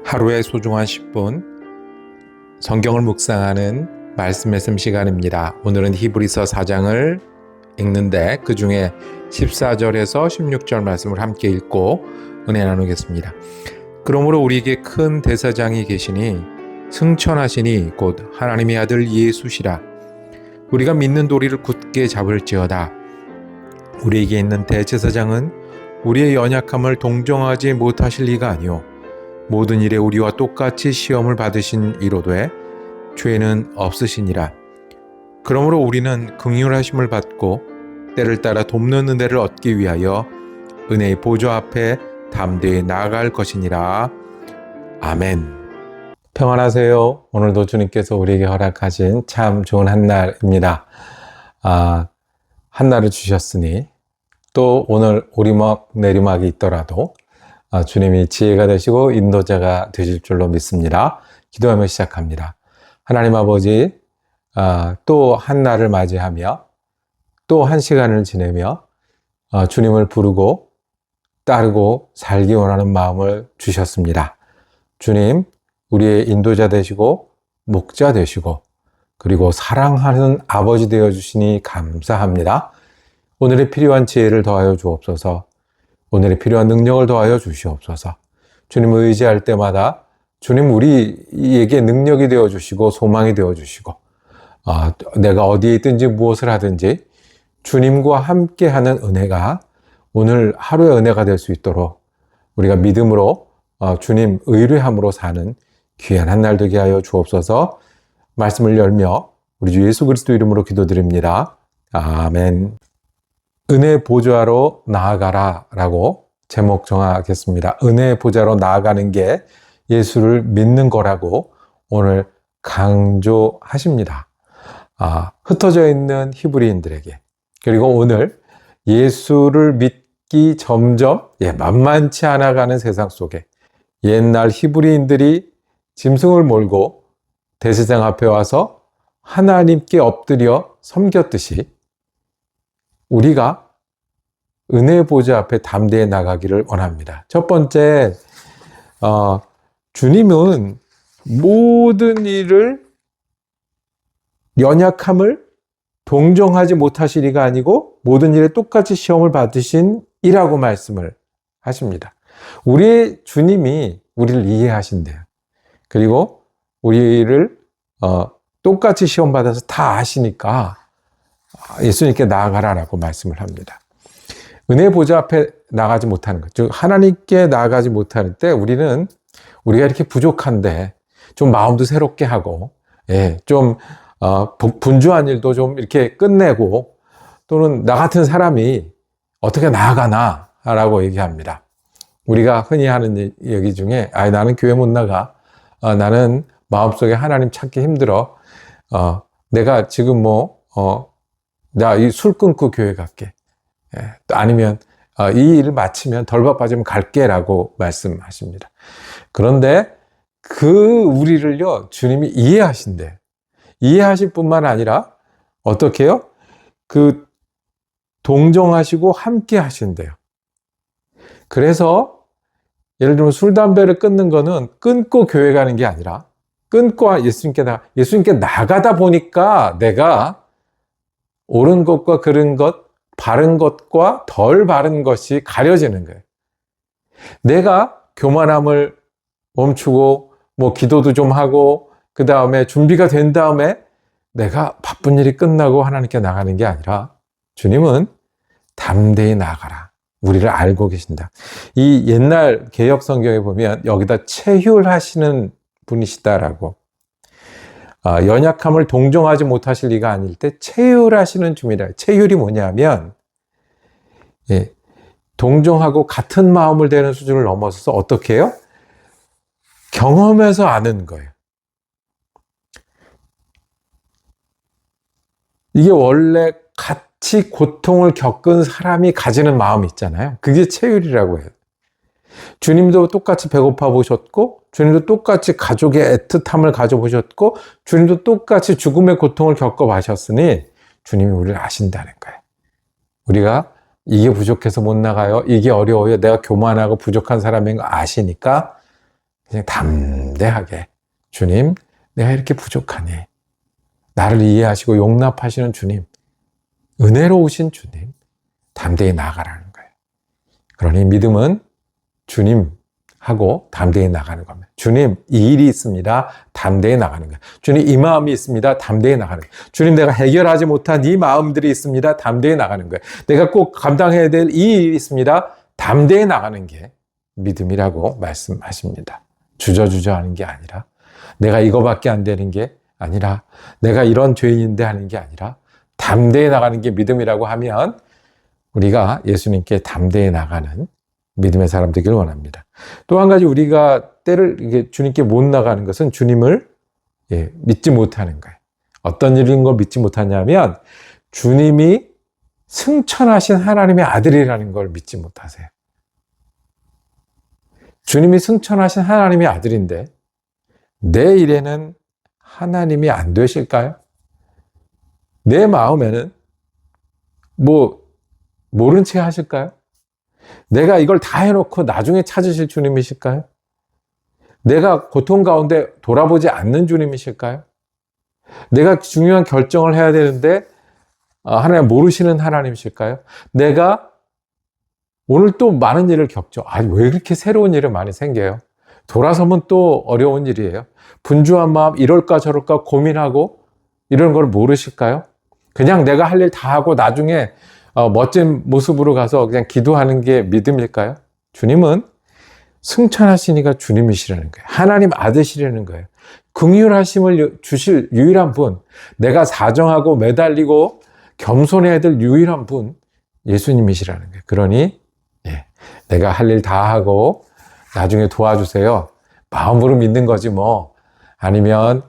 하루의 소중한 10분 성경을 묵상하는 말씀 말씀 시간입니다. 오늘은 히브리서 4장을 읽는데 그 중에 14절에서 16절 말씀을 함께 읽고 은혜 나누겠습니다. 그러므로 우리에게 큰 대사장이 계시니 승천하시니 곧 하나님의 아들 예수시라. 우리가 믿는 도리를 굳게 잡을지어다. 우리에게 있는 대제사장은 우리의 연약함을 동정하지 못하실 리가 아니오 모든 일에 우리와 똑같이 시험을 받으신 이로되 죄는 없으시니라. 그러므로 우리는 긍휼하심을 받고 때를 따라 돕는 은혜를 얻기 위하여 은혜의 보좌 앞에 담대히 나아갈 것이니라. 아멘. 평안하세요. 오늘도 주님께서 우리에게 허락하신 참 좋은 한날입니다. 한날을 주셨으니 또 오늘 오리막 내리막이 있더라도 주님이 지혜가 되시고 인도자가 되실 줄로 믿습니다. 기도하며 시작합니다. 하나님 아버지, 또 한 날을 맞이하며 또 한 시간을 지내며 주님을 부르고 따르고 살기 원하는 마음을 주셨습니다. 주님, 우리의 인도자 되시고 목자 되시고 그리고 사랑하는 아버지 되어주시니 감사합니다. 오늘의 필요한 지혜를 더하여 주옵소서. 오늘의 필요한 능력을 더하여 주시옵소서. 주님을 의지할 때마다 주님 우리에게 능력이 되어주시고 소망이 되어주시고 내가 어디에 있든지 무엇을 하든지 주님과 함께하는 은혜가 오늘 하루의 은혜가 될 수 있도록 우리가 믿음으로 주님 의뢰함으로 사는 귀한 한 날 되게 하여 주옵소서. 말씀을 열며 우리 주 예수 그리스도 이름으로 기도드립니다. 아멘. 은혜 보좌로 나아가라 라고 제목 정하겠습니다. 은혜 보좌로 나아가는 게 예수를 믿는 거라고 오늘 강조하십니다. 흩어져 있는 히브리인들에게 그리고 오늘 예수를 믿기 점점 만만치 않아가는 세상 속에 옛날 히브리인들이 짐승을 몰고 대제사장 앞에 와서 하나님께 엎드려 섬겼듯이 우리가 은혜 보좌 앞에 담대히 나가기를 원합니다. 첫 번째, 주님은 모든 일을 연약함을 동정하지 못하시리가 아니고 모든 일에 똑같이 시험을 받으신 이라고 말씀을 하십니다. 우리의 주님이 우리를 이해하신대요. 그리고 우리를 똑같이 시험 받아서 다 아시니까 예수님께 나아가라라고 말씀을 합니다. 은혜 보좌 앞에 나가지 못하는 것, 즉 하나님께 나아가지 못할 때 우리가 이렇게 부족한데 좀 마음도 새롭게 하고 좀 분주한 일도 좀 이렇게 끝내고 또는 나 같은 사람이 어떻게 나아가나 라고 얘기합니다. 우리가 흔히 하는 얘기 중에 나는 교회 못 나가, 나는 마음속에 하나님 찾기 힘들어, 내가 지금 나 이 술 끊고 교회 갈게. 아니면 이 일을 마치면 덜 바빠지면 갈게 라고 말씀하십니다. 그런데 우리를요 주님이 이해하신대요. 이해하실 뿐만 아니라 어떻게 해요? 동정하시고 함께 하신대요. 그래서 예를 들면 술, 담배를 끊는 거는 끊고 교회 가는 게 아니라 끊고 예수님께 나가다 보니까 내가 옳은 것과 그른 것, 바른 것과 덜 바른 것이 가려지는 거예요. 내가 교만함을 멈추고 기도도 좀 하고 그 다음에 준비가 된 다음에 내가 바쁜 일이 끝나고 하나님께 나가는 게 아니라 주님은 담대히 나아가라. 우리를 알고 계신다. 이 옛날 개역 성경에 보면 여기다 체휼하시는 분이시다라고 연약함을 동정하지 못하실 리가 아닐 때 체휼하시는 주님이라. 체휼이 뭐냐면 동정하고 같은 마음을 되는 수준을 넘어서서 어떻게 해요? 경험해서 아는 거예요. 이게 원래 같이 고통을 겪은 사람이 가지는 마음이 있잖아요. 그게 체휼이라고 해요. 주님도 똑같이 배고파 보셨고 주님도 똑같이 가족의 애틋함을 가져보셨고 주님도 똑같이 죽음의 고통을 겪어보셨으니 주님이 우리를 아신다는 거예요. 우리가 이게 부족해서 못 나가요. 이게 어려워요. 내가 교만하고 부족한 사람인 거 아시니까 그냥 담대하게 주님, 내가 이렇게 부족하니 나를 이해하시고 용납하시는 주님, 은혜로우신 주님, 담대히 나아가라는 거예요. 그러니 믿음은 주님하고 담대히 나가는 겁니다. 주님, 이 일이 있습니다. 담대히 나가는 거예요. 주님, 이 마음이 있습니다. 담대히 나가는 거예요. 주님, 내가 해결하지 못한 이 마음들이 있습니다. 담대히 나가는 거예요. 내가 꼭 감당해야 될 이 일이 있습니다. 담대히 나가는 게 믿음이라고 말씀하십니다. 주저주저 하는 게 아니라, 내가 이거밖에 안 되는 게 아니라, 내가 이런 죄인인데 하는 게 아니라 담대히 나가는 게 믿음이라고 하면 우리가 예수님께 담대히 나가는 믿음의 사람 되기를 원합니다. 또 한 가지 우리가 때를 주님께 못 나가는 것은 주님을 믿지 못하는 거예요. 어떤 일인 걸 믿지 못하냐면 주님이 승천하신 하나님의 아들이라는 걸 믿지 못하세요. 주님이 승천하신 하나님의 아들인데 내 일에는 하나님이 안 되실까요? 내 마음에는 모른 채 하실까요? 내가 이걸 다 해놓고 나중에 찾으실 주님이실까요? 내가 고통 가운데 돌아보지 않는 주님이실까요? 내가 중요한 결정을 해야 되는데 하나님 모르시는 하나님이실까요? 내가 오늘 또 많은 일을 겪죠. 왜 이렇게 새로운 일이 많이 생겨요? 돌아서면 또 어려운 일이에요. 분주한 마음, 이럴까 저럴까 고민하고 이런 걸 모르실까요? 그냥 내가 할 일 다 하고 나중에 멋진 모습으로 가서 그냥 기도하는 게 믿음일까요? 주님은 승천하시니까 주님이시라는 거예요. 하나님 아드시라는 거예요. 긍휼하심을 주실 유일한 분, 내가 사정하고 매달리고 겸손해야 될 유일한 분, 예수님이시라는 거예요. 그러니 내가 할 일 다 하고 나중에 도와주세요. 마음으로 믿는 거지 뭐. 아니면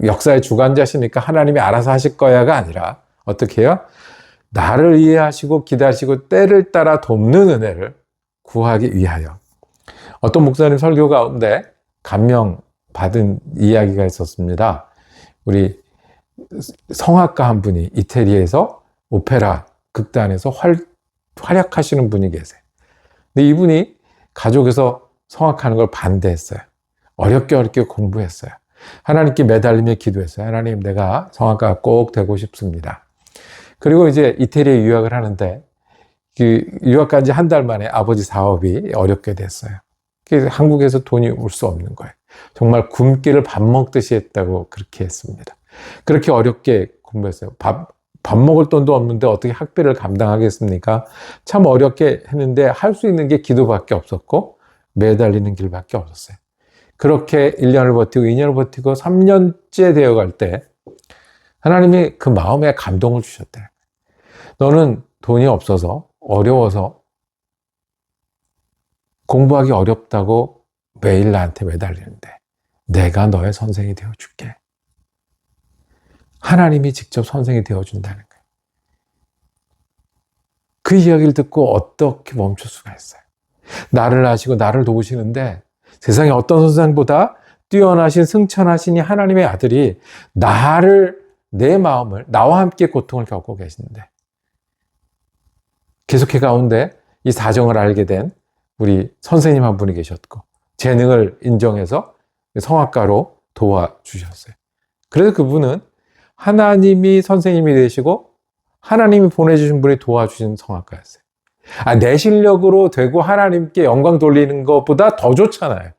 역사의 주관자시니까 하나님이 알아서 하실 거야가 아니라 어떻게 해요? 나를 이해하시고 기다리시고 때를 따라 돕는 은혜를 구하기 위하여. 어떤 목사님 설교 가운데 감명받은 이야기가 있었습니다. 우리 성악가 한 분이 이태리에서 오페라 극단에서 활약하시는 분이 계세요. 근데 이분이 가족에서 성악하는 걸 반대했어요. 어렵게 공부했어요. 하나님께 매달리며 기도했어요. 하나님, 내가 성악가가 꼭 되고 싶습니다. 그리고 이제 이태리에 유학을 하는데 유학 간 지 한 달 만에 아버지 사업이 어렵게 됐어요. 그래서 한국에서 돈이 올 수 없는 거예요. 정말 굶기를 밥 먹듯이 했다고 그렇게 했습니다. 그렇게 어렵게 공부했어요. 밥 먹을 돈도 없는데 어떻게 학비를 감당하겠습니까? 참 어렵게 했는데 할 수 있는 게 기도밖에 없었고 매달리는 길밖에 없었어요. 그렇게 1년을 버티고 2년을 버티고 3년째 되어갈 때 하나님이 그 마음에 감동을 주셨대요. 너는 돈이 없어서 어려워서 공부하기 어렵다고 매일 나한테 매달리는데 내가 너의 선생이 되어줄게. 하나님이 직접 선생이 되어준다는 거예요. 그 이야기를 듣고 어떻게 멈출 수가 있어요? 나를 아시고 나를 도우시는데 세상에 어떤 선생보다 뛰어나신 승천하신 이 하나님의 아들이 내 마음을 나와 함께 고통을 겪고 계시는데 계속해 가운데 이 사정을 알게 된 우리 선생님 한 분이 계셨고 재능을 인정해서 성악가로 도와주셨어요. 그래서 그분은 하나님이 선생님이 되시고 하나님이 보내주신 분이 도와주신 성악가였어요. 내 실력으로 되고 하나님께 영광 돌리는 것보다 더 좋잖아요.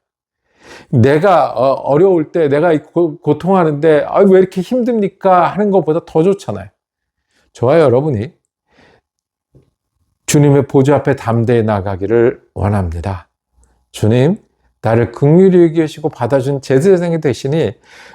내가 어려울 때 내가 고통하는데 왜 이렇게 힘듭니까? 하는 것보다 더 좋잖아요. 저와 여러분이 주님의 보좌 앞에 담대히 나가기를 원합니다. 주님, 나를 긍휼히 여기시고 받아준 제 세상이 되시니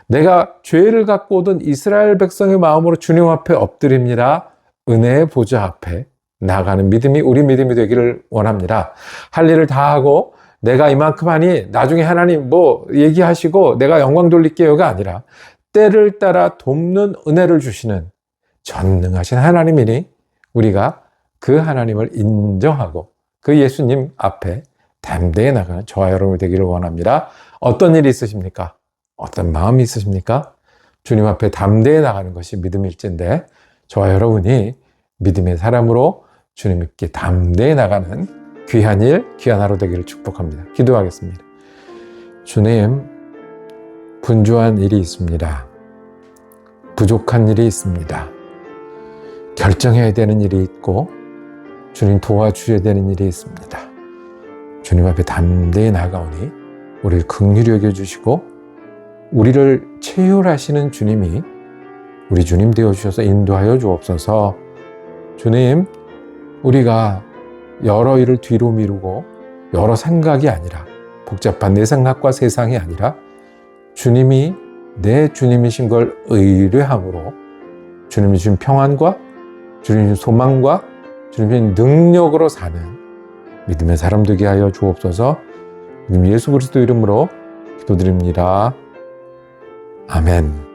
내가 죄를 갖고 오던 이스라엘 백성의 마음으로 주님 앞에 엎드립니다. 은혜의 보좌 앞에 나가는 믿음이 우리 믿음이 되기를 원합니다. 할 일을 다 하고 내가 이만큼 하니 나중에 하나님 얘기하시고 내가 영광 돌릴게요가 아니라 때를 따라 돕는 은혜를 주시는 전능하신 하나님이니 우리가 그 하나님을 인정하고 그 예수님 앞에 담대히 나가는 저와 여러분이 되기를 원합니다. 어떤 일이 있으십니까? 어떤 마음이 있으십니까? 주님 앞에 담대히 나가는 것이 믿음일진데 저와 여러분이 믿음의 사람으로 주님께 담대히 나가는 귀한 일, 귀한 하루 되기를 축복합니다. 기도하겠습니다. 주님, 분주한 일이 있습니다. 부족한 일이 있습니다. 결정해야 되는 일이 있고 주님 도와주셔야 되는 일이 있습니다. 주님 앞에 담대히 나아가오니 우리를 긍휼히 여겨주시고 우리를 체휼하시는 주님이 우리 주님 되어주셔서 인도하여 주옵소서. 주님, 우리가 여러 일을 뒤로 미루고 여러 생각이 아니라 복잡한 내 생각과 세상이 아니라 주님이 내 주님이신 걸 의뢰함으로 주님이 주신 평안과 주님이 주신 소망과 주님이 주신 능력으로 사는 믿음의 사람 되게 하여 주옵소서. 주님 예수 그리스도 이름으로 기도드립니다. 아멘.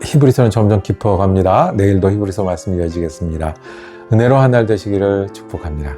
히브리서는 점점 깊어갑니다. 내일도 히브리서 말씀이 이어지겠습니다. 은혜로 한 날 되시기를 축복합니다.